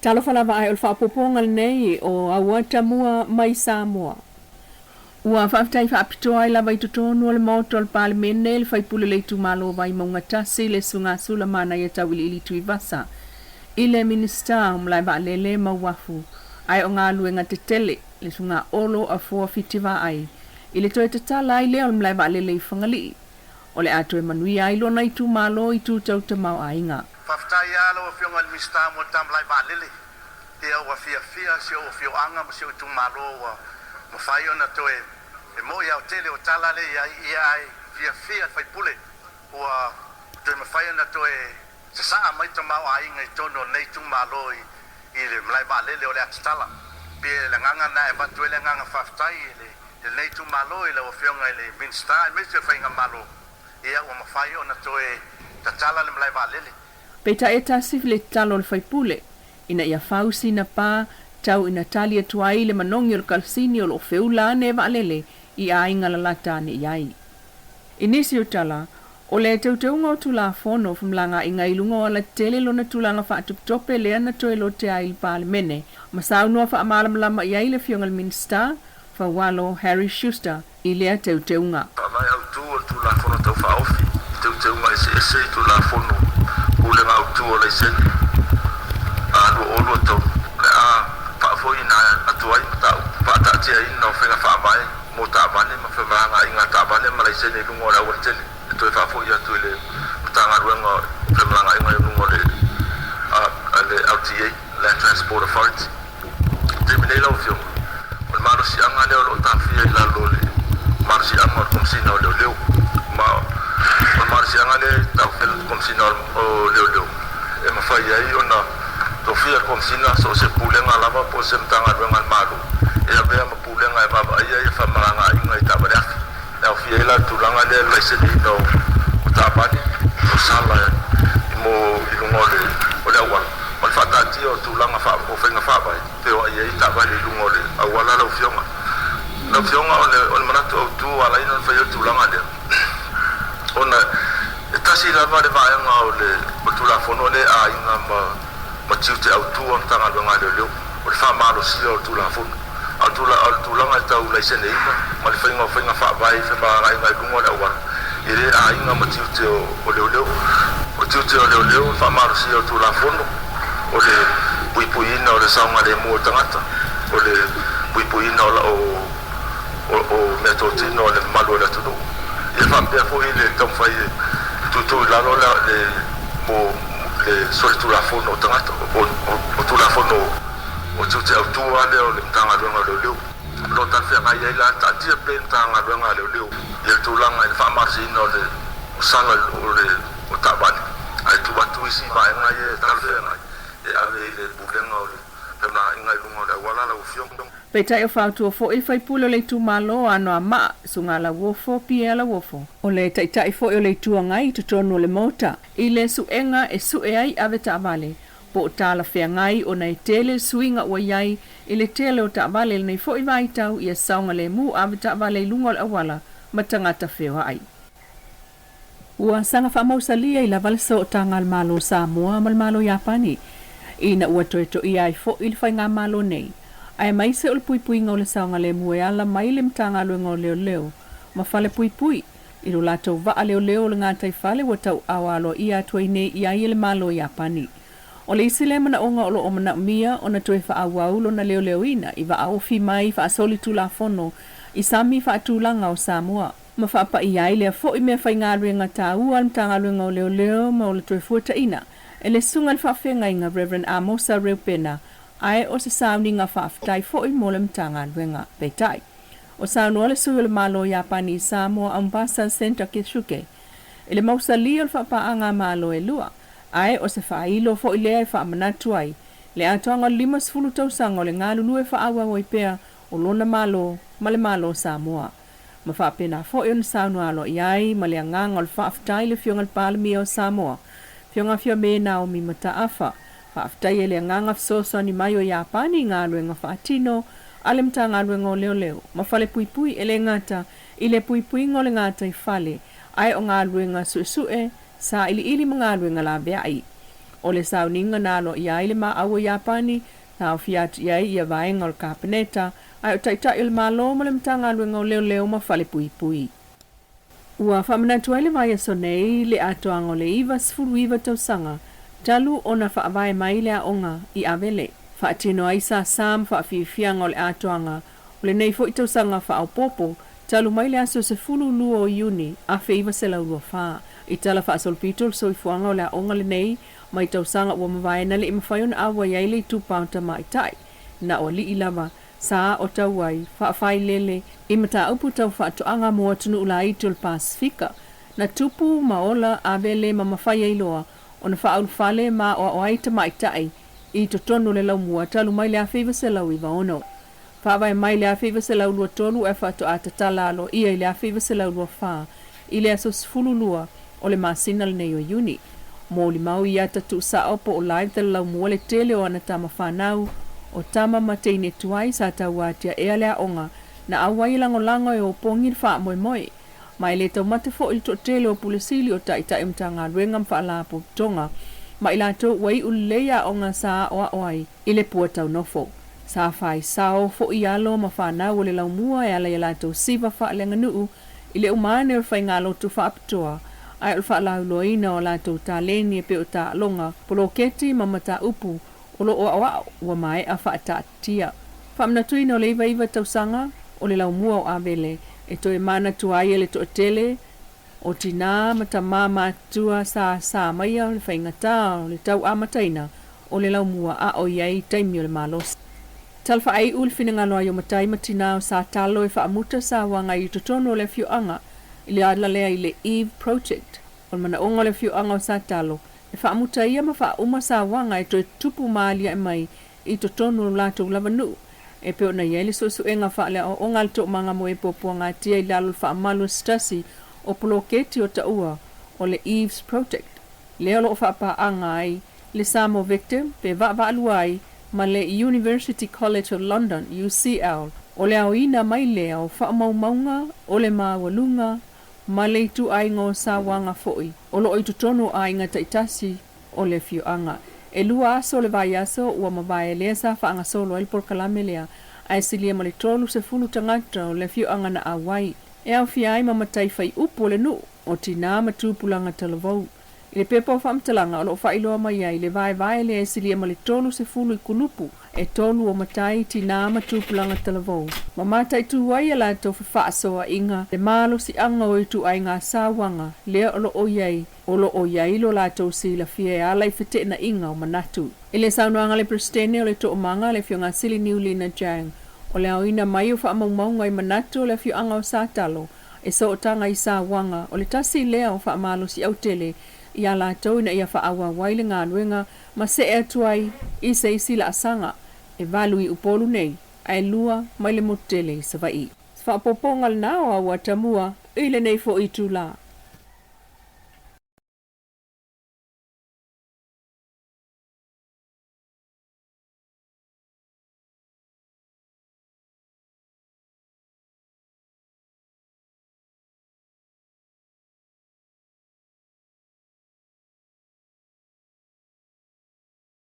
Talo falava ai o whaapoponga nei o aua tamua mai Samoa. Ua whaftai whaapitoa ai lava i tutonu o le moto al palimene le whaipule le tumalo vai maunga tasi le sunga sula mana i tau ili tui vasa. I le minista umlai ba lele mauafu ai o ngā luenga te tele le sunga olo a fua fitiva ai. I le toe te tala ai leo umlai ba lele i whangali. O le ato e manui ai lona i tumalo i tu tau te mau ainga. Whaftai alo o whionga le minista mo tamlai ba lele. Te au a fia si o fio anga mo si o tumalo wa mo fai ona toe e mo ia o tele o tala le ia ai fia fai pule ua toe mo fai ona toe se saa mai to mau ainga i tono nei tu malo i le mlai ba lele o le atala pe le nganga na e batu le nganga faftai le nei tu malo i le o fionga i le minsta i me se fai nga malo ia o mo fai ona toe ta tala le mlai ba lele pe ta eta sifle talo le fai pule ina ia fausi na pa tau ina talia tuai le manongi o kalsini o lo feula ne valele i ainga la lata ne iai. Inisi o tala, o le teuteunga o tula fono fumlanga inga ilunga o la tele lo na tulanga wha atuptope lea na toe lo te ai pale mene. Masau noa wha amalam lama iai le fiongal minsta, fa walo Harry Schuster i lea teuteunga. Mai au tu o tula fono tau wha ofi, teuteunga ese tula fono, ulenga au tu o le seni. Alo olo tau, le a foi na atuai tau pata tia ina o fenga fa mai mo ta bane ma fe manga inga ta bane ma le sene lu ngora o tele to fa foi ya tu le tanga ruanga fe manga inga lu ngore le LTA Land Transport Authority te mene lo fio o maro si anga le o ta fia ila lo le maro si anga kom si no le ma o maro si anga le ta fel kom si no o le e ma fa ya i ona to fia kom sina so se pulenga lava po se mtanga ruanga malu e a vea ma pulenga e baba ia fa maranga inga i tabarea e fia ila tulanga le laise ni no o tabani o sala i mo i lungole o le awal o le fatati o tulanga fa o fenga fa bai te o ia i tabani i lungole awala la fionga o le manato o tu ala ino fa ia tulanga le ona e tasi la va le vaenga o le o tulafono le a inga ma tiute au tu on tanga luanga le o fa malo si o tu la fun au tu langa tau la sene ina ma le fainga fa vai fe ba ngai ngai kungo da wan ire a inga ma tiute o le o tiute o le fa malo si o tu la fun o le pui ina o le saunga le mo tangata o le pui ina o metotino le malo le tu e fa pe fo ile tom fai tu la le mo le soli tu la fono tangata o tu la fono o tu te autu ale o le tanga luanga le leo lo ta fe ngai la ta dia pe tanga luanga le leo e tu langa e fa marsi no le sala o tabani ai tu batu isi va ngai e ta fe ngai e ave le bulenga o le na ngai lunga le wala la ufiong Peta e whautua fo il whaipulo le tu malo ano a maa sunga la wofo pia la wofo. O le taitai fo le tua ngai tutonu le mota. I le suenga e sue ai ave ta vale. Po tala fea ngai o nei tele suinga ua iai i le tele o ta vale nei fo i vai tau i a saunga le mu ave ta vale lungol awala matangata feo ai. Ua sanga whamausalia i la valso o tanga al malo Samoa mal malo Japani. Ina ua toeto i ai fo il whainga malo nei. Ai mai se ol pui ngau le saunga le mue ala mai le mtanga luenga o leo. Ma fale pui. I lo lato va leo le ngatai fale wa tau awalo i atua nei i ai le malo Japani. O le isi le mana onga o lo o mana mia o na toe fa awau lo na leo ina i va aofi mai fa asoli tu la fono i sami fa atulanga o Samoa. Ma fa apa i ai le fo i mea fai ngā ruenga tā ua mtanga luenga o leo ma o le toe fuata ina. E le sunga le whawhenga inga Reverend Amosa Reupena ai o se sauni nga whaftai fo i mole mtanga luenga peitai. O saunua le sui o le malo Japani i Samoa Ambassador Center Kishuke. E le mausali o le whapaanga malo e lua. Ai o se whailo fo i lea e whamanatu ai. Le atoanga 5 tausanga o le ngā lulu e whaawa o i pea o lona malo ma le malo Samoa. Ma whapena fo i o le saunua alo i ai ma le anganga o le whaftai le fionga le palmi o Samoa. Fionga fio me na o mi mata afa. Whaftai e le nganga fisoso ni mai o Japani ngā luenga whaatino ale mta ngā luenga o leo. Ma fale pui e le ngata i le pui ngā le ngata i fale ai o ngā luenga sue sa ili mga luenga la vea ai. O le sauninga nalo ia ile ma awa Japani, na o fiat ia vaenga o le kapeneta, ai o taitai le malo ma le mtanga luenga o leo ma fale pui. Ua whamanatu ai le vai aso nei le atoanga o le iwa sifuru iwa tausanga, talu o na whaavae mai le aonga i avele. Whaatino ai sa Sam whaafifianga o le atoanga, o le nei fo i tausanga whaopopo, talu mai le aso se fulu lua o Iuni, a feiva se laulua whaa. I tala whaasolpito so i fuanga o le aonga le nei, mai tausanga ua mawae na le i mawhaiona awa iai le 2 pounds mai tai. Na o li i lava, sa o tau ai, whaafai lele, i mata upu tau whaatoanga mua tunu ula i tol Pasifika. Na tupu maola avele ma mawhai ailoa, o na whaaulufale ma o aita mai tai, i to tonu le lau mua talu mai le a feiva se lau i vaono. Whaavai mai le a feiva se lau lua tolu e whaato atatala alo ia i le a feiva se lau lua whaa, i le aso sifulu lua o le masina le nei o Iuni. Mo li mau i ata tu sa opo o live tala lau mua le tele o ana tama whanau, o tama mateine tuai sa tauatia ea lea onga, na awai lango e o pongi wha moi. Mai le tau mate fo il to tele o pulesili o taita imtanga ruengam wha la po tonga, ma ila to wai uleia onga sa oai i le pua tau nofo. Sa fai sao fo i alo ma whanau o le lau mua e ala i la to siva wha lenga nuu, i le umane o whai ngalo tu wha apitoa, ai o wha lau loina o la to ta leni e pe o ta longa, polo keti ma mata upu, o lo oa ua mai a wha ta tia. Whamna tui no leiva iwa tausanga, o le lau mua o avele, e to e mana tuai e le to tele, o tina mata mama tua sa maia o le whaingata o le tau amataina, o le lau mua a o iei taimi o le malos. Talfa ai ul finangalo ai o matai matina o sa talo e whaamuta sa wanga i totono o le fiuanga, i le adlalea i le Eve Project, o le mana onga le fiuanga o sa talo, e whaamuta ia ma whauma sa wanga e to e tupu maalia e mai i totono o lato lavanu, e peo na ieli so enga whaalea o onga le to manga mo e popoanga tia i lalo whaamalu stasi o poloketi o taua o le Eve's Project. Leo lo whaapa anga ai, le Samoa victim, pe vaalua ai, ma le University College of London, UCL, o le auina mai lea o whaamaumaunga, o le mawalunga, ma le tu aingo sa wanga foi, o lo oitu tono ainga taitasi o le fiuanga. E lua aso le vai aso ua mawae lea sa whaanga solo el por kalame lea, ai silia ma le tolu se fulu tangata o le fiuanga na awai. E au fiai ma matai fai upo le nu, o tina matupulanga talavou. I le pepa o whamtalanga o lo whailoa mai ai le vai le e silia ma le tolu se fulu i kulupu, e tolu o matai tina matupulanga talavou. Ma matai tu wai ala to whaasoa inga, le malo si anga o itu ai ngā sāwanga, lea o lo o iai lo la to si la fie ala i fete na inga o manatu. I le saunuanga le prestene o le to omanga le fionga sili niuli na jang, o le auina mai o whaamaumaunga i manatu o le fioanga o sātalo, e so o tanga i sāwanga, o le tasi lea o whaamalo si autele, i ala tau na ia whaawa waile ngā nuenga, ma se e tuai i se isi la asanga, e valu i upolu nei, ai lua mai le motele sa vai. Whaapoponga le nao a watamua, i le nei fo i tu la.